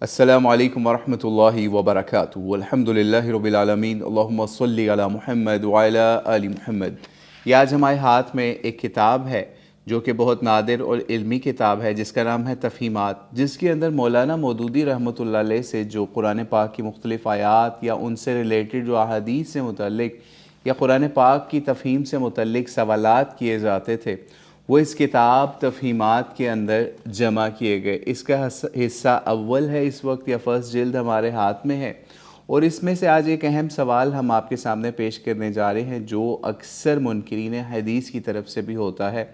السلام علیکم ورحمۃ اللہ وبرکاتہ والحمد للہ رب العالمین اللہم صلی علی محمد وعلی آل محمد۔ یہ آج ہمارے ہاتھ میں ایک کتاب ہے جو کہ بہت نادر اور علمی کتاب ہے، جس کا نام ہے تفہیمات، جس کے اندر مولانا مودودی رحمۃ اللہ علیہ سے جو قرآن پاک کی مختلف آیات یا ان سے ریلیٹڈ جو احادیث سے متعلق یا قرآن پاک کی تفہیم سے متعلق سوالات کیے جاتے تھے، وہ اس کتاب تفہیمات کے اندر جمع کیے گئے۔ اس کا حصہ اول ہے اس وقت، یا فرسٹ جلد ہمارے ہاتھ میں ہے، اور اس میں سے آج ایک اہم سوال ہم آپ کے سامنے پیش کرنے جا رہے ہیں جو اکثر منکرین حدیث کی طرف سے بھی ہوتا ہے،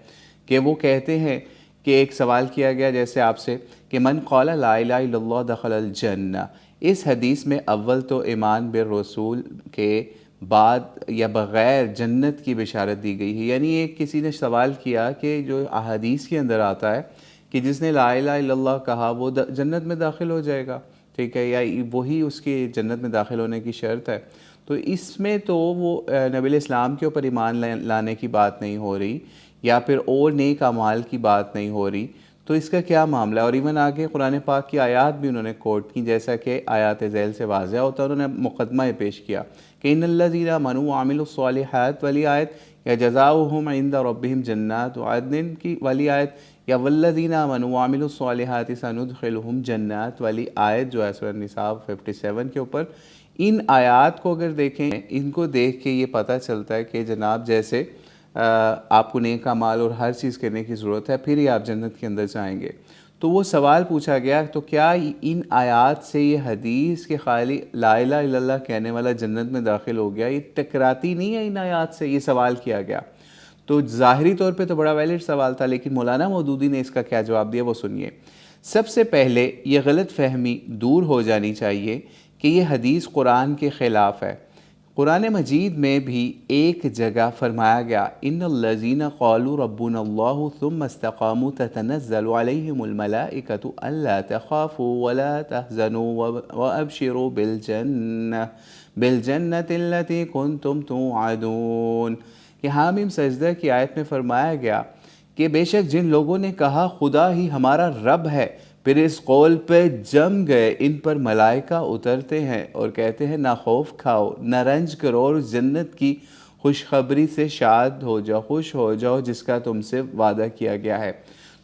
کہ وہ کہتے ہیں کہ ایک سوال کیا گیا جیسے آپ سے کہ من قال لا الہ الا اللہ دخل الجنہ۔ اس حدیث میں اول تو ایمان بالرسول کے بعد یا بغیر جنت کی بشارت دی گئی ہے، یعنی ایک کسی نے سوال کیا کہ جو احادیث کے اندر آتا ہے کہ جس نے لا الہ الا اللہ کہا وہ جنت میں داخل ہو جائے گا، ٹھیک ہے، یا وہی اس کی جنت میں داخل ہونے کی شرط ہے، تو اس میں تو وہ نبی الاسلام کے اوپر ایمان لانے کی بات نہیں ہو رہی، یا پھر اور نیک اعمال کی بات نہیں ہو رہی، تو اس کا کیا معاملہ ہے؟ اور ایون آگے قرآن پاک کی آیات بھی انہوں نے کوٹ کی، جیسا کہ آیات ذیل سے واضح ہوتا ہے، انہوں نے مقدمہ پیش کیا کہ ان الذین آمنوا وعملوا الصالحات والی آیت، یا جزاؤہم عند ربہم جنات عدن کی والی آیت، یا والذین آمنوا وعملوا الصالحات سندخلہم جنات والی آیت جو ہے سورہ النساء 57 کے اوپر، ان آیات کو اگر دیکھیں، ان کو دیکھ کے یہ پتہ چلتا ہے کہ جناب جیسے آپ کو نیک اعمال اور ہر چیز کرنے کی ضرورت ہے، پھر ہی آپ جنت کے اندر جائیں گے۔ تو وہ سوال پوچھا گیا تو کیا ان آیات سے یہ حدیث کہ خالی لا الہ الا اللہ کہنے والا جنت میں داخل ہو گیا، یہ ٹکراتی نہیں ہے ان آیات سے؟ یہ سوال کیا گیا، تو ظاہری طور پہ تو بڑا ویلڈ سوال تھا، لیکن مولانا مودودی نے اس کا کیا جواب دیا وہ سنیے۔ سب سے پہلے یہ غلط فہمی دور ہو جانی چاہیے کہ یہ حدیث قرآن کے خلاف ہے۔ قرآن مجید میں بھی ایک جگہ فرمایا گیا ان الذین قالوا ربنا اللہ ثم استقاموا تتنزل علیہم الملائکۃ الا تخافوا ولا تحزنوا وابشروا بالجنۃ التی کنتم توعدون۔ کہ حامیم سجدہ کی آیت میں فرمایا گیا کہ بے شک جن لوگوں نے کہا خدا ہی ہمارا رب ہے، پھر اس قول پہ جم گئے، ان پر ملائکہ اترتے ہیں اور کہتے ہیں نہ خوف کھاؤ، نہ رنج کرو، اور جنت کی خوشخبری سے شاد ہو جاؤ، خوش ہو جاؤ جس کا تم سے وعدہ کیا گیا ہے۔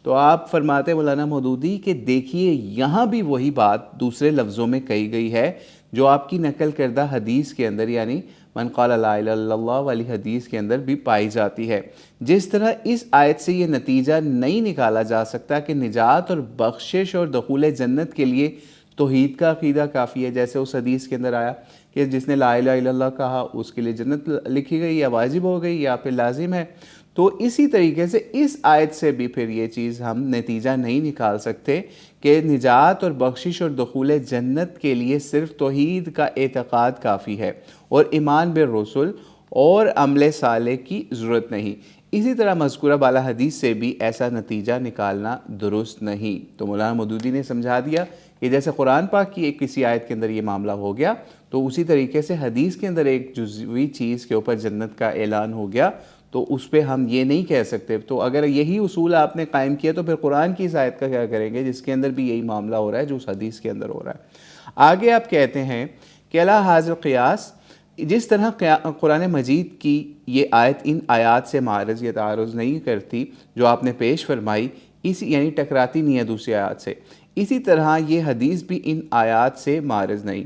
تو آپ فرماتے مولانا مودودی کہ دیکھیے یہاں بھی وہی بات دوسرے لفظوں میں کہی گئی ہے جو آپ کی نقل کردہ حدیث کے اندر، یعنی من قال لا الہ الا اللہ والی حدیث کے اندر بھی پائی جاتی ہے۔ جس طرح اس آیت سے یہ نتیجہ نہیں نکالا جا سکتا کہ نجات اور بخشش اور دخول جنت کے لیے توحید کا عقیدہ کافی ہے، جیسے اس حدیث کے اندر آیا کہ جس نے لا الہ الا اللہ کہا اس کے لیے جنت لکھی گئی یا واجب ہو گئی یا پھر لازم ہے، تو اسی طریقے سے اس آیت سے بھی پھر یہ چیز ہم نتیجہ نہیں نکال سکتے کہ نجات اور بخشش اور دخول جنت کے لیے صرف توحید کا اعتقاد کافی ہے اور ایمان بالرسل اور عمل صالح کی ضرورت نہیں۔ اسی طرح مذکورہ بالا حدیث سے بھی ایسا نتیجہ نکالنا درست نہیں۔ تو مولانا مودودی نے سمجھا دیا کہ جیسے قرآن پاک کی ایک کسی آیت کے اندر یہ معاملہ ہو گیا، تو اسی طریقے سے حدیث کے اندر ایک جزوی چیز کے اوپر جنت کا اعلان ہو گیا، تو اس پہ ہم یہ نہیں کہہ سکتے۔ تو اگر یہی اصول آپ نے قائم کیا تو پھر قرآن کی اس آیت کا کیا کریں گے جس کے اندر بھی یہی معاملہ ہو رہا ہے جو اس حدیث کے اندر ہو رہا ہے؟ آگے آپ کہتے ہیں کہ الا ھذا القیاس، جس طرح قرآن مجید کی یہ آیت ان آیات سے معارض یا تعارض نہیں کرتی جو آپ نے پیش فرمائی، یعنی ٹکراتی نہیں ہے دوسری آیات سے، اسی طرح یہ حدیث بھی ان آیات سے معارض نہیں۔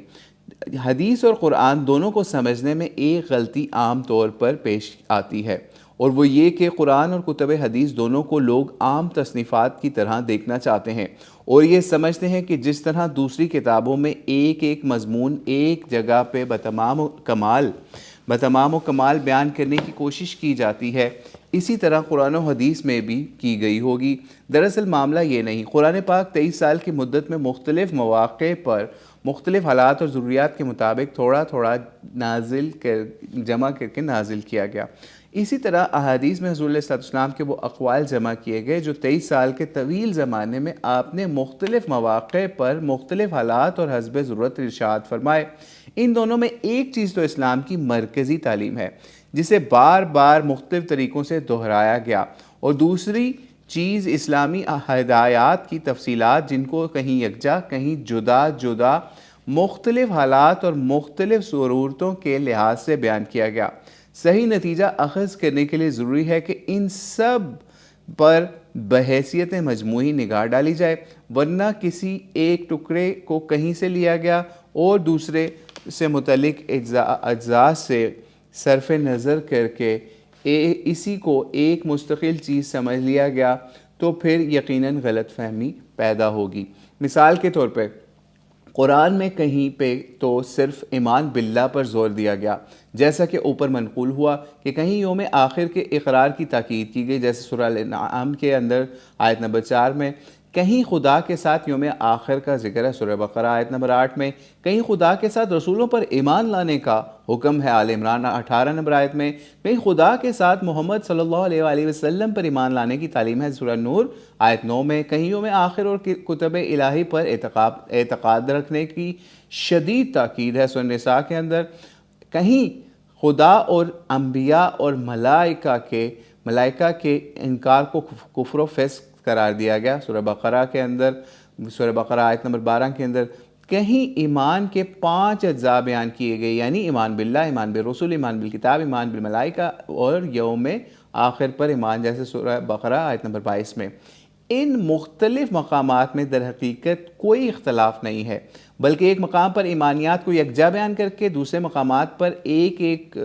حدیث اور قرآن دونوں کو سمجھنے میں ایک غلطی عام طور پر پیش آتی ہے، اور وہ یہ کہ قرآن اور کتب حدیث دونوں کو لوگ عام تصنیفات کی طرح دیکھنا چاہتے ہیں، اور یہ سمجھتے ہیں کہ جس طرح دوسری کتابوں میں ایک ایک مضمون ایک جگہ پہ بتمام و کمال بیان کرنے کی کوشش کی جاتی ہے، اسی طرح قرآن و حدیث میں بھی کی گئی ہوگی۔ دراصل معاملہ یہ نہیں، قرآن پاک 23 سال کی مدت میں مختلف مواقع پر مختلف حالات اور ضروریات کے مطابق تھوڑا تھوڑا جمع کر کے نازل کیا گیا۔ اسی طرح احادیث میں حضور علیہ السلام کے وہ اقوال جمع کیے گئے جو 23 سال کے طویل زمانے میں آپ نے مختلف مواقع پر مختلف حالات اور حسب ضرورت ارشاد فرمائے۔ ان دونوں میں ایک چیز تو اسلام کی مرکزی تعلیم ہے جسے بار بار مختلف طریقوں سے دہرایا گیا، اور دوسری چیز اسلامی ہدایات کی تفصیلات جن کو کہیں یکجا کہیں جدا جدا مختلف حالات اور مختلف ضرورتوں کے لحاظ سے بیان کیا گیا۔ صحیح نتیجہ اخذ کرنے کے لیے ضروری ہے کہ ان سب پر بحیثیت مجموعی نگاہ ڈالی جائے، ورنہ کسی ایک ٹکڑے کو کہیں سے لیا گیا اور دوسرے سے متعلق اجزاء سے صرف نظر کر کے اسی کو ایک مستقل چیز سمجھ لیا گیا تو پھر یقیناً غلط فہمی پیدا ہوگی۔ مثال کے طور پہ قرآن میں کہیں پہ تو صرف ایمان باللہ پر زور دیا گیا، جیسا کہ اوپر منقول ہوا، کہ کہیں یوم آخر کے اقرار کی تاکید کی گئی، جیسے سورہ الانعام کے اندر آیت نمبر 4 میں، کہیں خدا کے ساتھ یوم آخر کا ذکر ہے سورہ بقرہ آیت نمبر 8 میں، کہیں خدا کے ساتھ رسولوں پر ایمان لانے کا حکم ہے آل عمران 18 نمبر آیت میں، کہیں خدا کے ساتھ محمد صلی اللہ علیہ وآلہ وسلم پر ایمان لانے کی تعلیم ہے سورہ نور آیت 9 میں، کہیں یوم آخر اور کتب الہی پر اعتقاد رکھنے کی شدید تاکید ہے سورہ نساء کے اندر، کہیں خدا اور انبیاء اور ملائکہ کے انکار کو کفر و فسق قرار دیا گیا سورہ بقرہ کے اندر، سورہ بقرہ آیت نمبر 12 کے اندر، کہیں ایمان کے 5 اجزاء بیان کیے گئے، یعنی ایمان باللہ، ایمان بالرسول، ایمان بالکتاب، ایمان بالملائکہ اور یوم آخر پر ایمان، جیسے سورہ بقرہ آیت نمبر 22 میں۔ ان مختلف مقامات میں در حقیقت کوئی اختلاف نہیں ہے، بلکہ ایک مقام پر ایمانیات کو یکجا بیان کر کے دوسرے مقامات پر ایک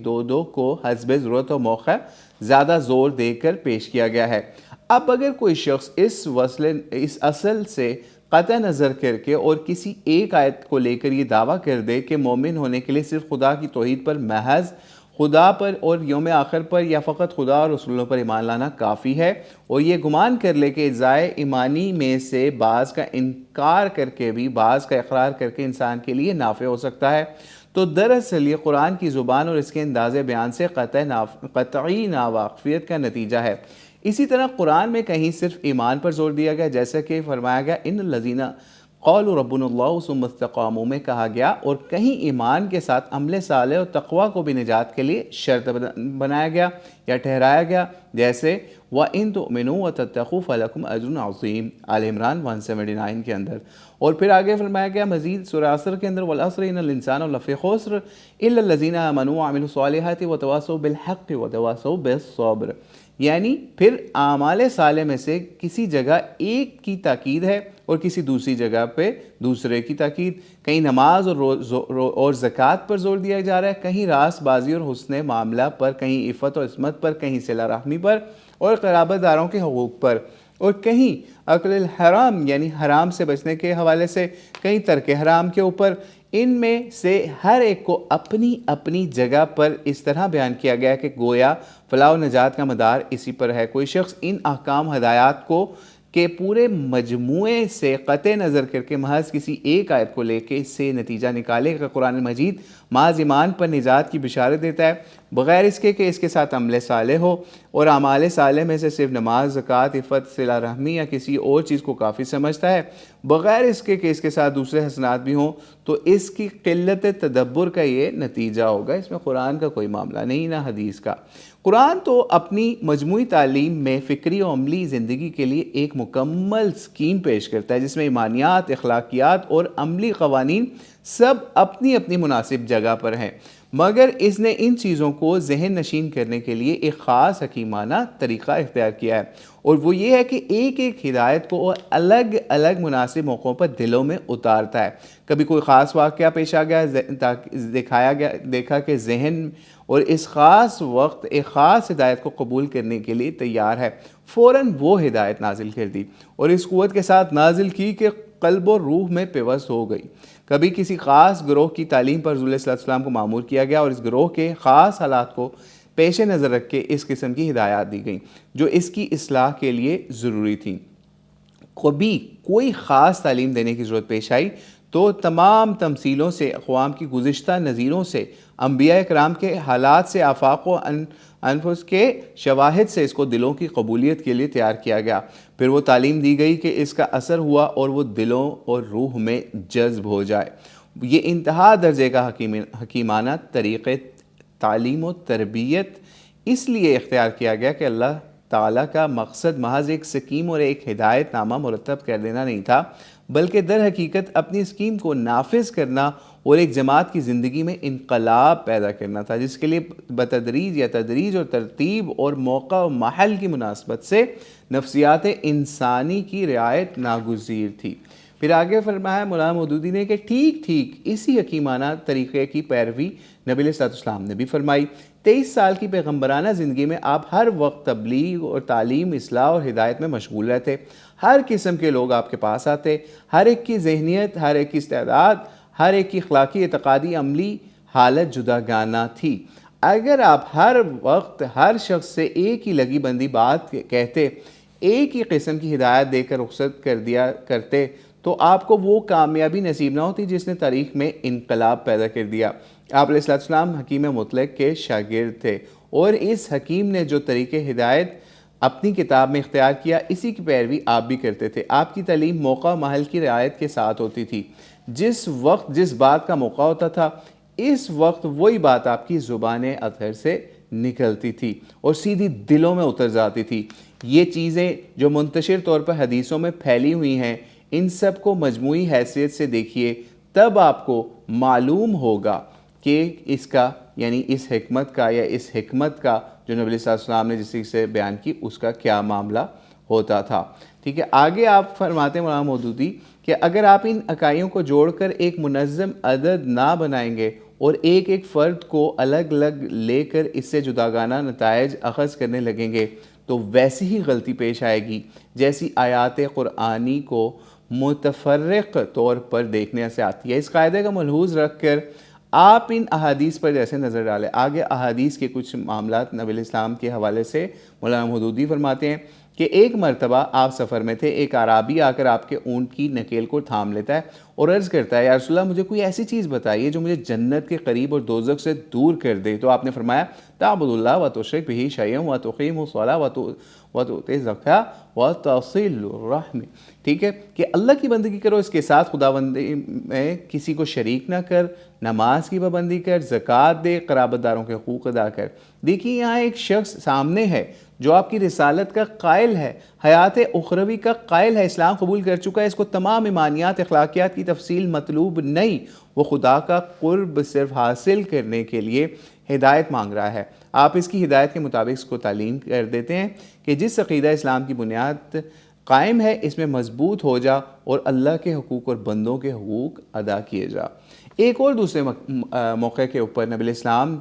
دو کو حسب ضرورت و موقع زیادہ زور دے کر پیش کیا گیا ہے۔ اب اگر کوئی شخص اس اصل سے قطع نظر کر کے اور کسی ایک آیت کو لے کر یہ دعویٰ کر دے کہ مومن ہونے کے لیے صرف خدا کی توحید پر محض خدا پر اور یوم آخر پر یا فقط خدا اور رسولوں پر ایمان لانا کافی ہے، اور یہ گمان کر لے کہ اجزائے ایمانی میں سے بعض کا انکار کر کے بھی بعض کا اقرار کر کے انسان کے لیے نافع ہو سکتا ہے، تو دراصل یہ قرآن کی زبان اور اس کے انداز بیان سے قطعی ناواقفیت کا نتیجہ ہے۔ اسی طرح قرآن میں کہیں صرف ایمان پر زور دیا گیا، جیسا کہ فرمایا گیا ان الذین قالوا ربنا اللہ ثم استقاموا میں کہا گیا، اور کہیں ایمان کے ساتھ عمل صالح اور تقوی کو بھی نجات کے لیے شرط بنایا گیا یا ٹھہرایا گیا، جیسے وَإِن تُؤْمِنُوا وَتَتَّقُوا فَلَكُمْ أَجْرٌ عَظِيمٌ آل عمران 179 کے اندر۔ اور پھر آگے فرمایا گیا مزید سورہ عصر کے اندر وَالْعَصْرِ إِنَّ الْإِنسَانَ لَفِي خُسْرٍ إِلَّا الَّذِينَ آمَنُوا وَعَمِلُوا الصَّالِحَاتِ وَتَوَاصَوْا بِالْحَقِّ وَتَوَاصَوْا بِالصَّبْرِ، یعنی پھر اعمال صالح میں سے کسی جگہ ایک کی تاکید ہے اور کسی دوسری جگہ پہ دوسرے کی تاکید، کہیں نماز اور زکوٰۃ پر زور دیا جا رہا ہے، کہیں راست بازی اور حسن معاملہ پر، کہیں عفت و عصمت پر، کہیں صلہ رحمی پر اور قرابت داروں کے حقوق پر، اور کہیں اکل الحرام یعنی حرام سے بچنے کے حوالے سے، کہیں ترک حرام کے اوپر۔ ان میں سے ہر ایک کو اپنی اپنی جگہ پر اس طرح بیان کیا گیا کہ گویا فلاح و نجات کا مدار اسی پر ہے۔ کوئی شخص ان احکام ہدایات کو کہ پورے مجموعے سے قطع نظر کر کے محض کسی ایک آیت کو لے کے اس سے نتیجہ نکالے کہ قرآن مجید محض ایمان پر نجات کی بشارت دیتا ہے، بغیر اس کے کہ اس کے ساتھ عمل صالح ہو، اور اعمال صالح میں سے صرف نماز، زکوٰۃ، عفت، صلہ رحمی یا کسی اور چیز کو کافی سمجھتا ہے، بغیر اس کے کہ اس کے ساتھ دوسرے حسنات بھی ہوں، تو اس کی قلت تدبر کا یہ نتیجہ ہوگا۔ اس میں قرآن کا کوئی معاملہ نہیں، نہ حدیث کا۔ قرآن تو اپنی مجموعی تعلیم میں فکری و عملی زندگی کے لیے ایک مکمل اسکیم پیش کرتا ہے، جس میں ایمانیات، اخلاقیات اور عملی قوانین سب اپنی اپنی مناسب جگہ پر ہیں، مگر اس نے ان چیزوں کو ذہن نشین کرنے کے لیے ایک خاص حکیمانہ طریقہ اختیار کیا ہے، اور وہ یہ ہے کہ ایک ایک ہدایت کو وہ الگ الگ مناسب موقعوں پر دلوں میں اتارتا ہے۔ کبھی کوئی خاص واقعہ پیش آ گیا، دیکھا کہ ذہن اور اس خاص وقت ایک خاص ہدایت کو قبول کرنے کے لیے تیار ہے، فوراً وہ ہدایت نازل کر دی، اور اس قوت کے ساتھ نازل کی کہ قلب و روح میں پیوست ہو گئی۔ کبھی کسی خاص گروہ کی تعلیم پر رسول صلی اللہ علیہ وسلم کو مامور کیا گیا، اور اس گروہ کے خاص حالات کو پیش نظر رکھ کے اس قسم کی ہدایات دی گئیں جو اس کی اصلاح کے لیے ضروری تھیں۔ کبھی کوئی خاص تعلیم دینے کی ضرورت پیش آئی تو تمام تمثیلوں سے، اقوام کی گزشتہ نظیروں سے، انبیاء اکرام کے حالات سے، آفاق و انفس کے شواہد سے اس کو دلوں کی قبولیت کے لیے تیار کیا گیا۔ پھر وہ تعلیم دی گئی کہ اس کا اثر ہوا اور وہ دلوں اور روح میں جذب ہو جائے۔ یہ انتہا درجے کا حکیمانہ طریقے تعلیم و تربیت اس لیے اختیار کیا گیا کہ اللہ تعالیٰ کا مقصد محض ایک سکیم اور ایک ہدایت نامہ مرتب کر دینا نہیں تھا، بلکہ در حقیقت اپنی اسکیم کو نافذ کرنا اور ایک جماعت کی زندگی میں انقلاب پیدا کرنا تھا، جس کے لیے بتدریج یا تدریج اور ترتیب اور موقع و محل کی مناسبت سے نفسیات انسانی کی رعایت ناگزیر تھی۔ پھر آگے فرمایا مولانا مودودی نے کہ ٹھیک اسی حکیمانہ طریقے کی پیروی نبی علیہ السلام نے بھی فرمائی۔ 23 سال کی پیغمبرانہ زندگی میں آپ ہر وقت تبلیغ اور تعلیم، اصلاح اور ہدایت میں مشغول رہتے۔ ہر قسم کے لوگ آپ کے پاس آتے، ہر ایک کی ذہنیت، ہر ایک کی استعداد، ہر ایک کی اخلاقی، اعتقادی، عملی حالت جداگانہ تھی۔ اگر آپ ہر وقت ہر شخص سے ایک ہی لگی بندی بات کہتے، ایک ہی قسم کی ہدایت دے کر رخصت کر دیا کرتے، تو آپ کو وہ کامیابی نصیب نہ ہوتی جس نے تاریخ میں انقلاب پیدا کر دیا۔ آپ علیہ السلام حکیم مطلق کے شاگرد تھے، اور اس حکیم نے جو طریقے ہدایت اپنی کتاب میں اختیار کیا، اسی کی پیروی آپ بھی کرتے تھے۔ آپ کی تعلیم موقع و محل کی رعایت کے ساتھ ہوتی تھی۔ جس وقت جس بات کا موقع ہوتا تھا، اس وقت وہی بات آپ کی زبان اطہر سے نکلتی تھی اور سیدھی دلوں میں اتر جاتی تھی۔ یہ چیزیں جو منتشر طور پر حدیثوں میں پھیلی ہوئی ہیں، ان سب کو مجموعی حیثیت سے دیکھیے، تب آپ کو معلوم ہوگا کہ اس کا یعنی اس حکمت کا یا اس حکمت کا جو نبی صلی اللہ علیہ وسلم نے جس سے بیان کی، اس کا کیا معاملہ ہوتا تھا۔ ٹھیک ہے، آگے آپ فرماتے ہیں مولانا مودودی کہ اگر آپ ان اکائیوں کو جوڑ کر ایک منظم عدد نہ بنائیں گے اور ایک ایک فرد کو الگ الگ لے کر اس سے جداگانہ نتائج اخذ کرنے لگیں گے، تو ویسی ہی غلطی پیش آئے گی جیسی آیات قرآنی کو متفرق طور پر دیکھنے سے آتی ہے۔ اس قاعدے کا ملحوظ رکھ کر آپ ان احادیث پر جیسے نظر ڈالیں۔ آگے احادیث کے کچھ معاملات نبی علیہ السلام کے حوالے سے مولانا مودودی فرماتے ہیں کہ ایک مرتبہ آپ سفر میں تھے، ایک اعرابی آ کر آپ کے اونٹ کی نکیل کو تھام لیتا ہے اور عرض کرتا ہے، یا رسول اللہ مجھے کوئی ایسی چیز بتائیے جو مجھے جنت کے قریب اور دوزخ سے دور کر دے۔ تو آپ نے فرمایا، تعبد اللہ وتشرک بہ شیئا وتقیم الصلاۃ وتؤتی الزکاۃ وتصل الرحم۔ ٹھیک ہے کہ اللہ کی بندگی کرو، اس کے ساتھ خداوندی میں کسی کو شریک نہ کر، نماز کی پابندی کر، زکوٰۃ دے، قرابت داروں کے حقوق ادا کر۔ دیکھیے یہاں ایک شخص سامنے ہے جو آپ کی رسالت کا قائل ہے، حیات اخروی کا قائل ہے، اسلام قبول کر چکا ہے، اس کو تمام ایمانیات اخلاقیات کی تفصیل مطلوب نہیں، وہ خدا کا قرب صرف حاصل کرنے کے لیے ہدایت مانگ رہا ہے۔ آپ اس کی ہدایت کے مطابق اس کو تعلیم کر دیتے ہیں کہ جس عقیدہ اسلام کی بنیاد قائم ہے، اس میں مضبوط ہو جا اور اللہ کے حقوق اور بندوں کے حقوق ادا کیے جا۔ ایک اور دوسرے موقع کے اوپر نبی علیہ السلام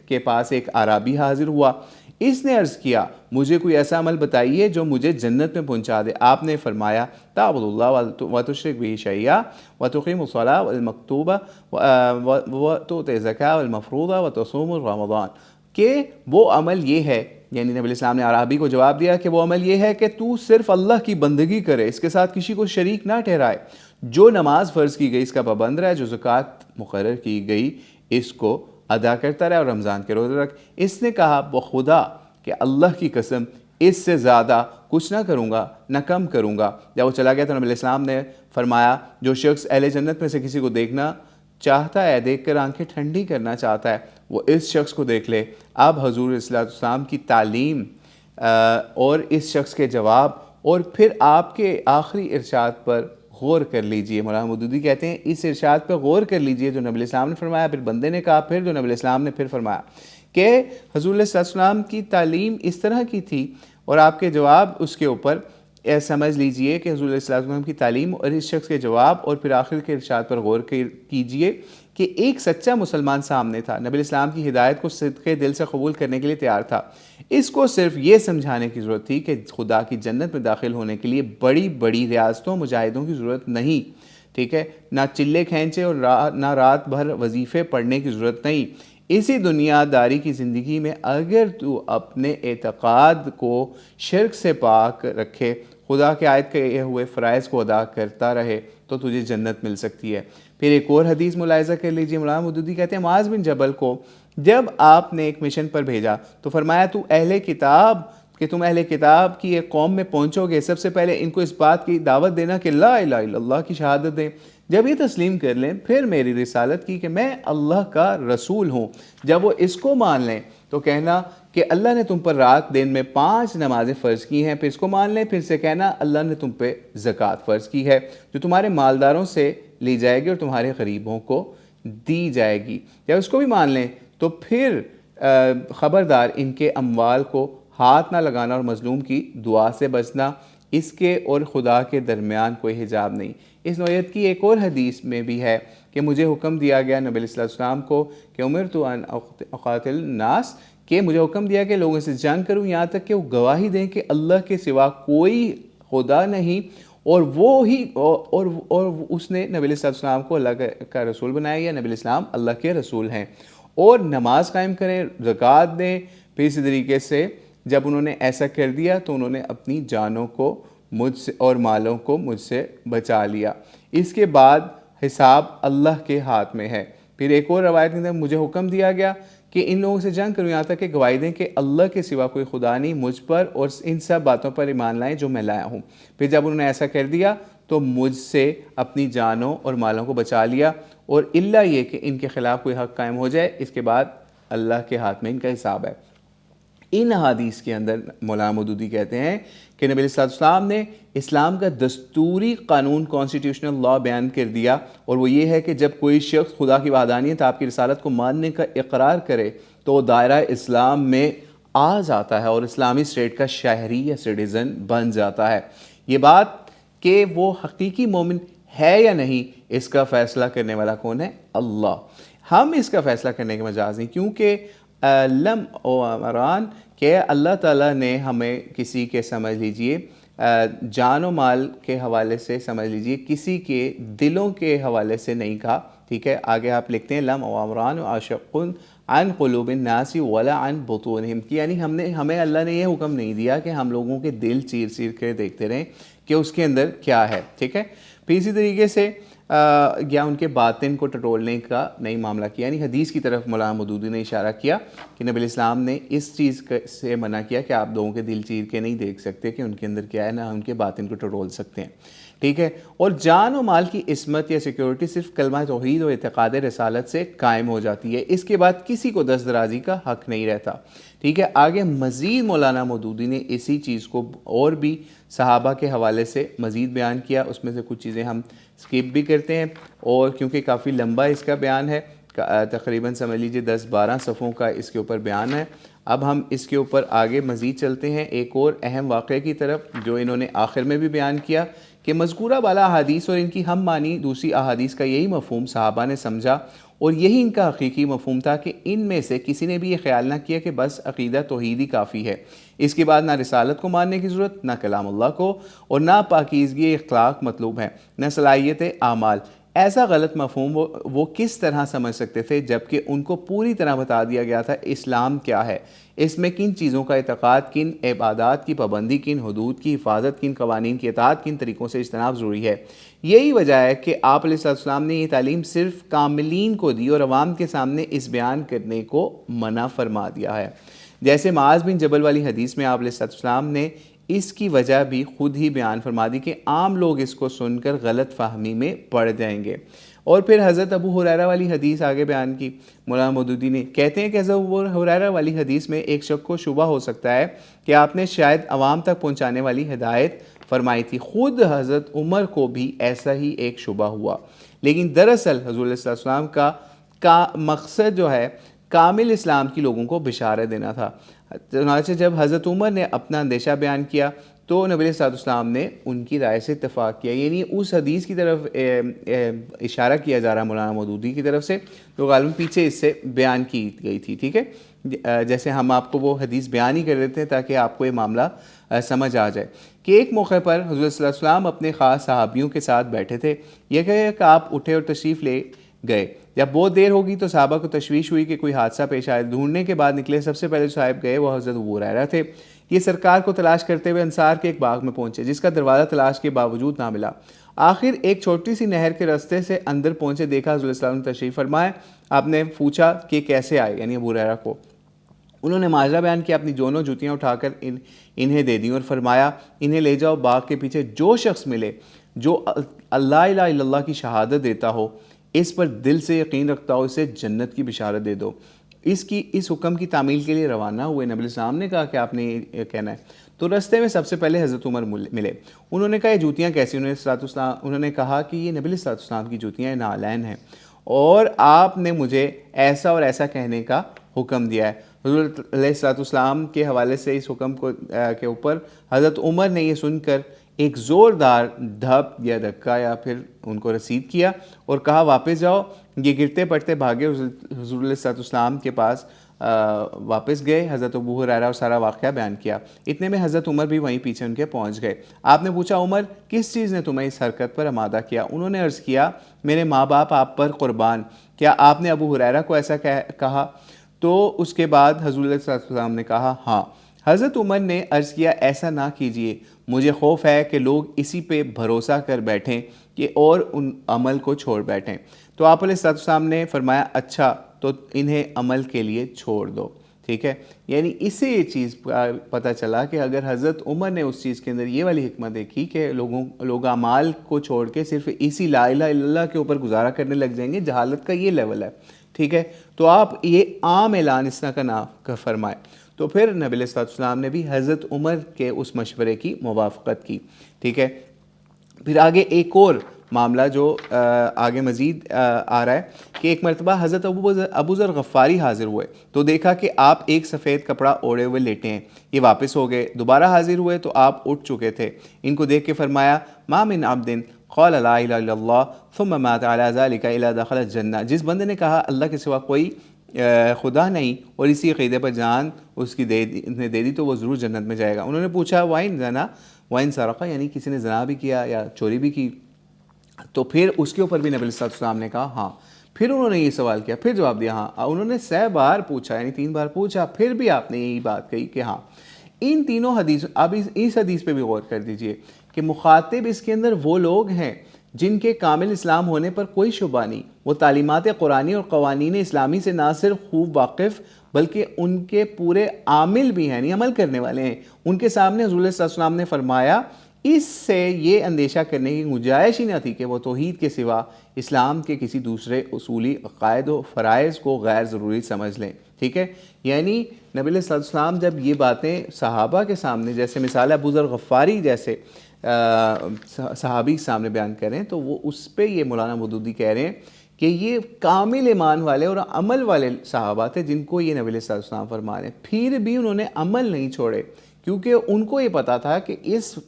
کے پاس ایک اعرابی حاضر ہوا۔ اس نے عرض کیا، مجھے کوئی ایسا عمل بتائیے جو مجھے جنت میں پہنچا دے۔ آپ نے فرمایا، تعبد اللہ وتشرک بہ شیئا وتقیم الصلاۃ والمکتوبہ وتؤتی الزکاۃ والمفروضہ وتصوم رمضان، کہ وہ عمل یہ ہے، یعنی نبی علیہ السلام نے اعرابی کو جواب دیا کہ وہ عمل یہ ہے کہ تو صرف اللہ کی بندگی کرے، اس کے ساتھ کسی کو شریک نہ ٹھہرائے، جو نماز فرض کی گئی اس کا پابند رہے، جو زکوٰۃ مقرر کی گئی اس کو ادا کرتا رہے، اور رمضان کے روزے رکھ۔ اس نے کہا، بخدا کہ اللہ کی قسم اس سے زیادہ کچھ نہ کروں گا نہ کم کروں گا۔ جب وہ چلا گیا تو نبی علیہ السلام نے فرمایا، جو شخص اہل جنت میں سے کسی کو دیکھنا چاہتا ہے، دیکھ کر آنکھیں ٹھنڈی کرنا چاہتا ہے، وہ اس شخص کو دیکھ لے۔ اب حضور صلی اللہ علیہ وسلم کی تعلیم اور اس شخص کے جواب اور پھر آپ کے آخری ارشاد پر غور کر لیجئے۔ مولانا مودودی کہتے ہیں اس ارشاد پر غور کر لیجئے جو نبی علیہ السلام نے فرمایا، پھر بندے نے کہا، پھر جو نبی علیہ السلام نے پھر فرمایا کہ حضور صلی اللہ علیہ وسلم کی تعلیم اس طرح کی تھی، اور آپ کے جواب اس کے اوپر سمجھ لیجئے کہ حضور صلی اللہ علیہ وسلم کی تعلیم اور اس شخص کے جواب اور پھر آخر کے ارشاد پر غور کیجئے کہ ایک سچا مسلمان سامنے تھا، نبی علیہ السلام کی ہدایت کو صدقے دل سے قبول کرنے کے لیے تیار تھا۔ اس کو صرف یہ سمجھانے کی ضرورت تھی کہ خدا کی جنت میں داخل ہونے کے لیے بڑی بڑی ریاستوں مجاہدوں کی ضرورت نہیں، ٹھیک ہے، نہ چلے کھینچے اور نہ رات بھر وظیفے پڑھنے کی ضرورت نہیں۔ اسی دنیا داری کی زندگی میں اگر تو اپنے اعتقاد کو شرک سے پاک رکھے، خدا کے عائد کیے ہوئے فرائض کو ادا کرتا رہے، تو تجھے جنت مل سکتی ہے۔ پھر ایک اور حدیث ملاحظہ کر لیجئے، مولانا مودودی کہتے ہیں معاذ بن جبل کو جب آپ نے ایک مشن پر بھیجا تو فرمایا، تم اہل کتاب کی ایک قوم میں پہنچو گے، سب سے پہلے ان کو اس بات کی دعوت دینا کہ لا الہ الا اللہ کی شہادت دیں، جب یہ تسلیم کر لیں پھر میری رسالت کی کہ میں اللہ کا رسول ہوں، جب وہ اس کو مان لیں تو کہنا کہ اللہ نے تم پر رات دن میں 5 نمازیں فرض کی ہیں، پھر اس کو مان لیں، پھر سے کہنا اللہ نے تم پہ زکوٰۃ فرض کی ہے جو تمہارے مالداروں سے لی جائے گی اور تمہارے غریبوں کو دی جائے گی، یا اس کو بھی مان لیں تو پھر خبردار ان کے اموال کو ہاتھ نہ لگانا اور مظلوم کی دعا سے بچنا، اس کے اور خدا کے درمیان کوئی حجاب نہیں۔ اس نوعیت کی ایک اور حدیث میں بھی ہے کہ مجھے حکم دیا گیا نبی صلی اللہ علیہ وسلم کو کہ امرت ان اقاتل الناس، کہ مجھے حکم دیا کہ لوگوں سے جنگ کروں یہاں تک کہ وہ گواہی دیں کہ اللہ کے سوا کوئی خدا نہیں، اور وہ ہی اور اس نے نبی صلی اللہ علیہ وسلم کو اللہ کا رسول بنایا، یا نبی الاسلام اللہ کے رسول ہیں، اور نماز قائم کریں، زکوٰۃ دیں۔ پھر اسی طریقے سے جب انہوں نے ایسا کر دیا تو انہوں نے اپنی جانوں کو مجھ سے اور مالوں کو مجھ سے بچا لیا، اس کے بعد حساب اللہ کے ہاتھ میں ہے۔ پھر ایک اور روایت میں مجھے حکم دیا گیا کہ ان لوگوں سے جنگ کروں یہاں تک کہ گواہی دیں کہ اللہ کے سوا کوئی خدا نہیں، مجھ پر اور ان سب باتوں پر ایمان لائیں جو میں لایا ہوں۔ پھر جب انہوں نے ایسا کر دیا تو مجھ سے اپنی جانوں اور مالوں کو بچا لیا، اور الا یہ کہ ان کے خلاف کوئی حق قائم ہو جائے، اس کے بعد اللہ کے ہاتھ میں ان کا حساب ہے۔ ان احادیث کے اندر مولانا مودودی کہتے ہیں کہ نبی صلی اللہ علیہ وسلم نے اسلام کا دستوری قانون کانسٹیٹیوشنل لا بیان کر دیا، اور وہ یہ ہے کہ جب کوئی شخص خدا کی وحدانیت، آپ کی رسالت کو ماننے کا اقرار کرے تو وہ دائرہ اسلام میں آ جاتا ہے اور اسلامی اسٹیٹ کا شہری یا سٹیزن بن جاتا ہے۔ یہ بات کہ وہ حقیقی مومن ہے یا نہیں، اس کا فیصلہ کرنے والا کون ہے؟ اللہ۔ ہم اس کا فیصلہ کرنے کے مجاز نہیں، کیونکہ لم و امران کہ اللہ تعالیٰ نے ہمیں کسی کے سمجھ لیجئے جان و مال کے حوالے سے سمجھ لیجئے، کسی کے دلوں کے حوالے سے نہیں کہا، ٹھیک ہے۔ آگے آپ لکھتے ہیں لم و امران و عاشق عن قلوب الناس ولا عن بطونہم، یعنی ہمیں اللہ نے یہ حکم نہیں دیا کہ ہم لوگوں کے دل چیر چیر کے دیکھتے رہیں کہ اس کے اندر کیا ہے، ٹھیک ہے۔ پھر اسی طریقے سے یا ان کے باطن کو ٹٹولنے کا نہیں معاملہ کیا، یعنی حدیث کی طرف مولانا مودودی نے اشارہ کیا کہ نبی الاسلام نے اس چیز سے منع کیا کہ آپ لوگوں کے دل چیر کے نہیں دیکھ سکتے کہ ان کے اندر کیا ہے، نہ ان کے باطن کو ٹٹول سکتے ہیں، ٹھیک ہے۔ اور جان و مال کی عصمت یا سیکیورٹی صرف کلمہ توحید و اعتقاد رسالت سے قائم ہو جاتی ہے، اس کے بعد کسی کو دست درازی کا حق نہیں رہتا، ٹھیک ہے۔ آگے مزید مولانا مودودی نے اسی چیز کو اور بھی صحابہ کے حوالے سے مزید بیان کیا، اس میں سے کچھ چیزیں ہم سکپ بھی کرتے ہیں، اور کیونکہ کافی لمبا اس کا بیان ہے، تقریباً سمجھ لیجیے 10-12 صفحوں کا اس کے اوپر بیان ہے۔ اب ہم اس کے اوپر آگے مزید چلتے ہیں ایک اور اہم واقعے کی طرف جو انہوں نے آخر میں بھی بیان کیا کہ مذکورہ بالا احادیث اور ان کی ہم مانی دوسری احادیث کا یہی مفہوم صحابہ نے سمجھا، اور یہی ان کا حقیقی مفہوم تھا کہ ان میں سے کسی نے بھی یہ خیال نہ کیا کہ بس عقیدہ توحید ہی کافی ہے، اس کے بعد نہ رسالت کو ماننے کی ضرورت، نہ کلام اللہ کو، اور نہ پاکیزگی اخلاق مطلوب ہے، نہ صلاحیت اعمال۔ ایسا غلط مفہوم وہ کس طرح سمجھ سکتے تھے جبکہ ان کو پوری طرح بتا دیا گیا تھا اسلام کیا ہے، اس میں کن چیزوں کا اعتقاد، کن عبادات کی پابندی، کن حدود کی حفاظت، کن قوانین کی اطاعت، کن طریقوں سے اجتناب ضروری ہے۔ یہی وجہ ہے کہ آپ علیہ السلام نے یہ تعلیم صرف کاملین کو دی اور عوام کے سامنے اس بیان کرنے کو منع فرما دیا ہے۔ جیسے معاذ بن جبل والی حدیث میں آپ علیہ السلام نے اس کی وجہ بھی خود ہی بیان فرما دی کہ عام لوگ اس کو سن کر غلط فہمی میں پڑ جائیں گے۔ اور پھر حضرت ابو ہریرہ والی حدیث آگے بیان کی مولانا مودودی نے، کہتے ہیں کہ حضرت ابو ہریرہ والی حدیث میں ایک شخص کو شبہ ہو سکتا ہے کہ آپ نے شاید عوام تک پہنچانے والی ہدایت فرمائی تھی، خود حضرت عمر کو بھی ایسا ہی ایک شبہ ہوا، لیکن دراصل حضور علیہ السلام کا مقصد جو ہے کامل اسلام کی لوگوں کو بشارت دینا تھا۔ چنانچہ جب حضرت عمر نے اپنا اندیشہ بیان کیا تو نبی علیہ السلام نے ان کی رائے سے اتفاق کیا، یعنی اس حدیث کی طرف اشارہ کیا جا رہا مولانا مودودی کی طرف سے، تو غالباً پیچھے اس سے بیان کی گئی تھی، ٹھیک ہے۔ جیسے ہم آپ کو وہ حدیث بیان ہی کر دیتے ہیں تاکہ آپ کو یہ معاملہ سمجھ آ جائے کہ ایک موقع پر حضور صلی اللہ علیہ وسلم اپنے خاص صحابیوں کے ساتھ بیٹھے تھے، یہ کہ آپ اٹھے اور تشریف لے گئے۔ جب بہت دیر ہوگی تو صحابہ کو تشویش ہوئی کہ کوئی حادثہ پیش آئے، ڈھونڈنے کے بعد نکلے، سب سے پہلے صاحب گئے وہ حضرت ابو ہریرہ تھے۔ یہ سرکار کو تلاش کرتے ہوئے انصار کے ایک باغ میں پہنچے جس کا دروازہ تلاش کے باوجود نہ ملا، آخر ایک چھوٹی سی نہر کے راستے سے اندر پہنچے، دیکھا حضور صلی اللہ علیہ وسلم تشریف فرمائے۔ آپ نے پوچھا کہ کیسے آئے، یعنی ابو ہریرہ کو، انہوں نے ماجرا بیان کیا، اپنی دونوں جوتیاں اٹھا کر انہیں دے دیں اور فرمایا انہیں لے جاؤ، باغ کے پیچھے جو شخص ملے جو اللہ الہ الا اللہ کی شہادت دیتا ہو، اس پر دل سے یقین رکھتا ہو، اسے جنت کی بشارت دے دو۔ اس حکم کی تعمیل کے لیے روانہ ہوئے، نبی علیہ السلام نے کہا کہ آپ نے یہ کہنا ہے، تو رستے میں سب سے پہلے حضرت عمر ملے. انہوں نے کہا یہ جوتیاں کیسی؟ انہوں نے کہا کہ یہ نبی علیہ السلام کی جوتیاں نعلین ہیں، اور آپ نے مجھے ایسا اور ایسا کہنے کا حکم دیا ہے. حضور علیہ السلام کے حوالے سے اس حکم کو کے اوپر حضرت عمر نے یہ سن کر ایک زوردار دھپ یا دھکا یا پھر ان کو رسید کیا اور کہا واپس جاؤ. یہ گرتے پڑتے بھاگے حضور علیہ السلام کے پاس واپس گئے. حضرت ابو ہریرہ اور سارا واقعہ بیان کیا. اتنے میں حضرت عمر بھی وہیں پیچھے ان کے پہنچ گئے. آپ نے پوچھا عمر کس چیز نے تمہیں اس حرکت پر آمادہ کیا؟ انہوں نے عرض کیا میرے ماں باپ آپ پر قربان، کیا آپ نے ابو ہریرہ کو ایسا کہا؟ تو اس کے بعد حضور علیہ السلام نے کہا ہاں. حضرت عمر نے عرض کیا ایسا نہ کیجئے، مجھے خوف ہے کہ لوگ اسی پہ بھروسہ کر بیٹھیں کہ اور ان عمل کو چھوڑ بیٹھیں. تو آپ علیہ السلام نے فرمایا اچھا تو انہیں عمل کے لیے چھوڑ دو. ٹھیک ہے، یعنی اس سے یہ چیز پتہ چلا کہ اگر حضرت عمر نے اس چیز کے اندر یہ والی حکمت دیکھی کہ لوگ اعمال کو چھوڑ کے صرف اسی لا الہ الا اللہ کے اوپر گزارا کرنے لگ جائیں گے، جہالت کا یہ لیول ہے. ٹھیک ہے، تو آپ یہ عام اعلان اس طرح کا نہ فرمائے. تو پھر نبی علیہ السلام نے بھی حضرت عمر کے اس مشورے کی موافقت کی. ٹھیک ہے، پھر آگے ایک اور معاملہ جو آگے مزید آ رہا ہے کہ ایک مرتبہ حضرت ابو ذر غفاری حاضر ہوئے تو دیکھا کہ آپ ایک سفید کپڑا اوڑھے ہوئے لیٹے ہیں. یہ واپس ہو گئے، دوبارہ حاضر ہوئے تو آپ اٹھ چکے تھے. ان کو دیکھ کے فرمایا ما من عبد قال لا الہ الا اللہ ثم مات علی ذلک الا دخل الجنہ، جس بندے نے کہا اللہ کے سوا کوئی خدا نہیں اور اسی عقیدے پر جان اس کی دے دی تو وہ ضرور جنت میں جائے گا. انہوں نے پوچھا وائن زنا وائن سرقہ، یعنی کسی نے زنا بھی کیا یا چوری بھی کی؟ تو پھر اس کے اوپر بھی نبی علیہ السلام نے کہا ہاں. پھر انہوں نے یہ سوال کیا، پھر جواب دیا ہاں. انہوں نے 6 بار پوچھا، یعنی 3 بار پوچھا، پھر بھی آپ نے یہی بات کہی کہ ہاں. ان تینوں حدیث، اب اس حدیث پہ بھی غور کر دیجئے کہ مخاطب اس کے اندر وہ لوگ ہیں جن کے کامل اسلام ہونے پر کوئی شبہ نہیں، وہ تعلیمات قرآنی اور قوانین اسلامی سے نہ صرف خوب واقف بلکہ ان کے پورے عامل بھی ہیں، یعنی عمل کرنے والے ہیں. ان کے سامنے حضور صلی اللہ علیہ وسلم نے فرمایا اس سے یہ اندیشہ کرنے کی گنجائش ہی نہ تھی کہ وہ توحید کے سوا اسلام کے کسی دوسرے اصولی عقائد و فرائض کو غیر ضروری سمجھ لیں. ٹھیک ہے، یعنی نبی علیہ السلام جب یہ باتیں صحابہ کے سامنے، جیسے مثال ابو ذر غفاری جیسے صحابی سامنے بیان کریں، تو وہ اس پہ یہ مولانا مودودی کہہ رہے ہیں کہ یہ کامل ایمان والے اور عمل والے صحابہ تھے جن کو یہ نبی علیہ السلام فرما رہے ہیں. پھر بھی انہوں نے عمل نہیں چھوڑے کیونکہ ان کو یہ پتا تھا کہ اس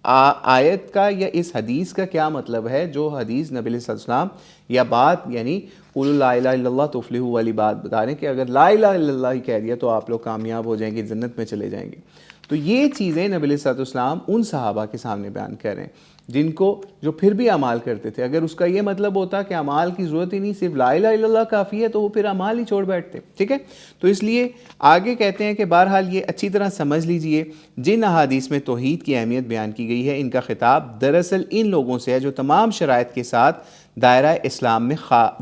آیت کا یا اس حدیث کا کیا مطلب ہے. جو حدیث نبی علیہ السلام یا بات یعنی قولوا لا الہ الا اللہ تفلحوا والی بات بتا رہے ہیں کہ اگر لا الہ الا اللہ ہی کہہ دیا تو آپ لوگ کامیاب ہو جائیں گے، جنت میں چلے جائیں گے. تو یہ چیزیں نبی علیہ السلام ان صحابہ کے سامنے بیان کر رہے ہیں جن کو جو پھر بھی اعمال کرتے تھے. اگر اس کا یہ مطلب ہوتا کہ اعمال کی ضرورت ہی نہیں، صرف لا الہ الا اللہ کافی ہے، تو وہ پھر اعمال ہی چھوڑ بیٹھتے. ٹھیک ہے، تو اس لیے آگے کہتے ہیں کہ بہرحال یہ اچھی طرح سمجھ لیجئے جن احادیث میں توحید کی اہمیت بیان کی گئی ہے ان کا خطاب دراصل ان لوگوں سے ہے جو تمام شرائط کے ساتھ دائرہ اسلام میں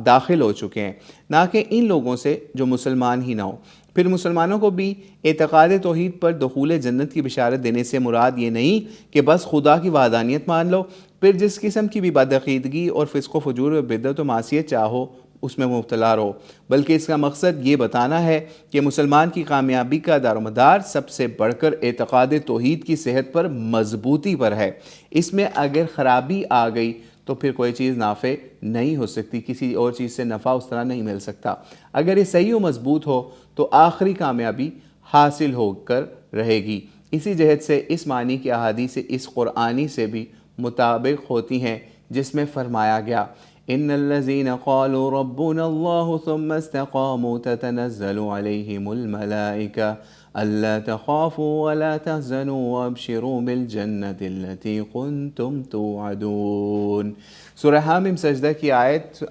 داخل ہو چکے ہیں، نہ کہ ان لوگوں سے جو مسلمان ہی نہ ہوں. پھر مسلمانوں کو بھی اعتقاد توحید پر دخول جنت کی بشارت دینے سے مراد یہ نہیں کہ بس خدا کی وحدانیت مان لو، پھر جس قسم کی بھی بدعقیدگی اور فسق و فجور و بدعت و معصیت چاہو اس میں مبتلا رہو، بلکہ اس کا مقصد یہ بتانا ہے کہ مسلمان کی کامیابی کا دار و مدار سب سے بڑھ کر اعتقاد توحید کی صحت پر مضبوطی پر ہے. اس میں اگر خرابی آ گئی تو پھر کوئی چیز نافع نہیں ہو سکتی، کسی اور چیز سے نفع اس طرح نہیں مل سکتا. اگر یہ صحیح و مضبوط ہو تو آخری کامیابی حاصل ہو کر رہے گی. اسی جہت سے اس معنی کی احادیث اس قرآنی سے بھی مطابق ہوتی ہیں جس میں فرمایا گیا ان الذين قالوا ربنا الله ثم استقاموا تتنزل عليهم الملائكة الا تخافوا ولا تحزنوا وابشروا بالجنة التي كنتم توعدون. سورہ حامیم سجدہ کی آیت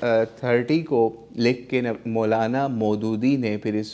30 کو لکھ کے مولانا مودودی نے پھر اس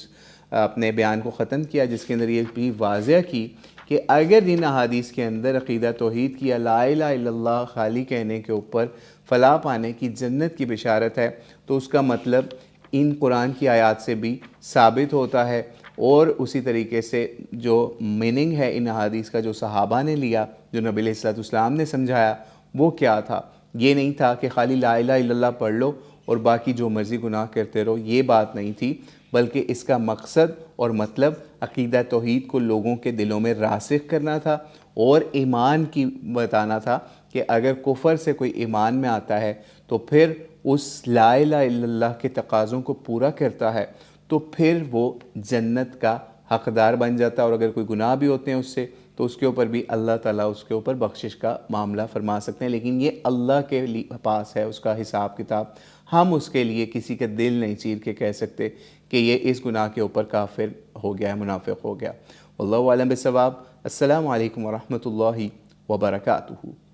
اپنے بیان کو ختم کیا، جس کے اندر یہ بھی واضح کی کہ اگر جن احادیث کے اندر عقیدہ توحید کی لا الہ الا اللہ خالی کہنے کے اوپر فلاح پانے کی جنت کی بشارت ہے تو اس کا مطلب ان قرآن کی آیات سے بھی ثابت ہوتا ہے. اور اسی طریقے سے جو میننگ ہے ان احادیث کا جو صحابہ نے لیا، جو نبی علیہ السلام نے سمجھایا، وہ کیا تھا؟ یہ نہیں تھا کہ خالی لا الہ الا اللہ پڑھ لو اور باقی جو مرضی گناہ کرتے رہو، یہ بات نہیں تھی، بلکہ اس کا مقصد اور مطلب عقیدہ توحید کو لوگوں کے دلوں میں راسخ کرنا تھا اور ایمان کی بتانا تھا کہ اگر کفر سے کوئی ایمان میں آتا ہے تو پھر اس لا الہ الا اللہ کے تقاضوں کو پورا کرتا ہے تو پھر وہ جنت کا حقدار بن جاتا ہے، اور اگر کوئی گناہ بھی ہوتے ہیں اس سے تو اس کے اوپر بھی اللہ تعالیٰ اس کے اوپر بخشش کا معاملہ فرما سکتے ہیں، لیکن یہ اللہ کے پاس ہے اس کا حساب کتاب۔ ہم اس کے لیے کسی کا دل نہیں چیر کے کہہ سکتے کہ یہ اس گناہ کے اوپر کافر ہو گیا ہے، منافق ہو گیا۔ واللہ اعلم بالصواب۔ السلام علیکم ورحمۃ اللہ وبرکاتہ۔